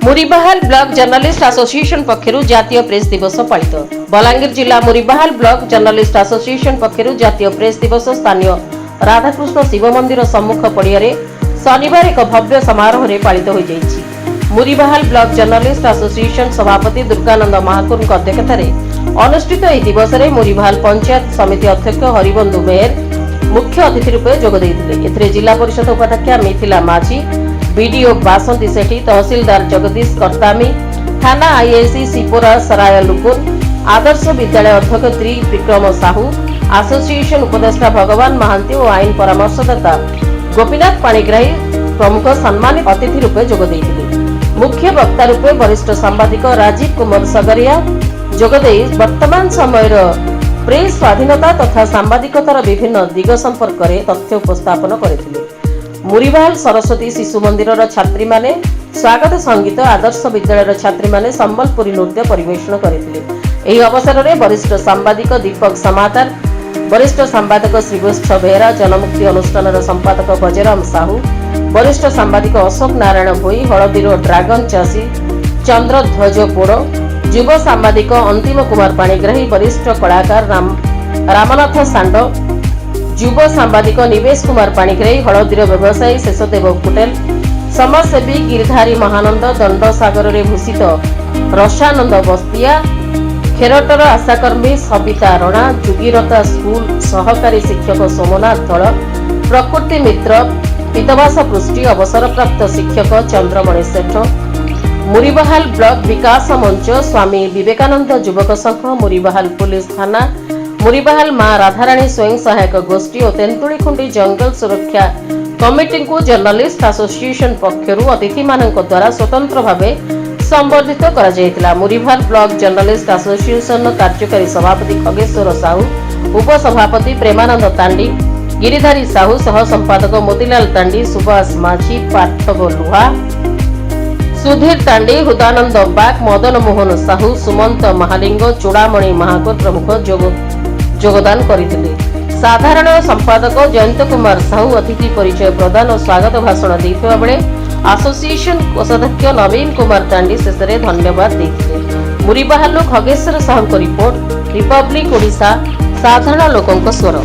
मुरीबाहाल block journalist association पक्षरु जातीय press दिवस पालित। बलांगीर जिला मुरीबाहाल ब्लॉक जर्नलिस्ट एसोसिएशन पक्षरु जातीय प्रेस दिवस स्थानीय राधाकृष्ण शिव मंदिर सम्मुख पड़ियारे शनिवार एक भव्य समारोह रे पालित हो जाइछि। मुरीबाहाल ब्लॉक जर्नलिस्ट एसोसिएशन सभापति दुर्गानंद महाकुर अध्यक्षतार अनुष्ठित यह दिवस रे मुरीबाहाल पंचायत समिति अध्यक्ष हरिबंधु मेहर मुख्य अतिथि रूपे जोग देइथिले। एथिरे जिला परिषद उपाध्यक्षा मिथिला माझी, बीडीओ बासंती सेठी, तहसीलदार जगदीश कर्तामी, थाना आईआईसी सिपोरा सराय लुकुर, आदर्श विद्यालय अध्यक्ष त्रिविक्रम साहू, एसोसिएशन उपदेष्टा भगवान महांती और आईन परामर्शदाता गोपीनाथ पाणिग्राही प्रमुख सम्मानित अतिथि रूपे जोग देइथिले। मुख्य वक्ता रूपे वरिष्ठ सांबादिक राजीव कुमार सगरिया जोगदे वर्तमान समय प्रेस स्वाधीनता तथा सांबादिकतार विभिन्न दिग संपर्क में तथ्य उपस्थापन करथिले। मुरीबाहाल सरस्वती शिशु मंदिर छात्री माने स्वागत संगीत, आदर्श विद्यालय छात्री माने संबलपुरी नृत्य परिवेषण करथिले। एही अवसर में वरिष्ठ सांबादिक दीपक समादार, वरिष्ठ सांबादिक श्रीवत्स बेहरा, जनमुक्ति अनुष्ठान संपादक बजराम साहू, वरिष्ठ सांबादिक अशोक नारायण भोई, हलदीर ड्रागन चाषी चंद्रध्वज पोड़, युव सांबादिक अंतिम कुमार पाणिग्राही, वरिष्ठ कलाकार रामनाथ सांड, युव सांबादिक निवेश कुमार पाणिग्राही, हलदीर व्यवसायी शेषदेव कुटेल, समाजसेवी गिरधारी महानंद, दंडसागर रे भूषित रसानंद बस्तिया, खेरटर आशाकर्मी सबिता रणा, जुगीरता स्कूल सहकारी शिक्षक सोमनाथ धल, प्रकृति मित्र पितवास पृष्टि, अवसरप्राप्त शिक्षक चंद्रमणि सेठ, मुरीबाहाल ब्लॉक विकास मंच, स्वामी विवेकानंद युवक संघ, मुरीबाहाल पुलिस थाना, मुरीबाहाल मां राधाराणी स्वयं सहायक गोष्ठी और तेंतुलीखुंडी जंगल सुरक्षा कमिटी को जर्नलिस्ट एसोसिएशन पक्षरु अतिथि मानक द्वारा स्वतंत्र भावे संबर्धित करा जायतिला। मुरीबाहाल ब्लॉक जर्नलिस्ट एसोसिएशन कार्यकारी सभापति खगेश्वर साहू, उपसभापति प्रेमानंद तांडी, गिरिधारी साहू, सह संपादक मोतीलाल तांडी, सुभाष माझी, पार्थव लुहा, सुधीर तांडी, हृदानंद बाग, मदन मोहन साहू, सुमंत महालिंग, चूड़ामणि महाकुर प्रमुख योगदान करथिले। साधारण संपादक जयंत कुमार साहू अतिथि परिचय प्रदान और स्वागत भाषण देथिबा बेले एसोसिएशन कोषाध्यक्ष नवीन कुमार तांडी शेष में धन्यवाद देथिले। मुरीबाहाल खगेश्वर साहू रिपोर्ट, रिपब्लिक ओडिशा, साधारण लोकंक स्वर।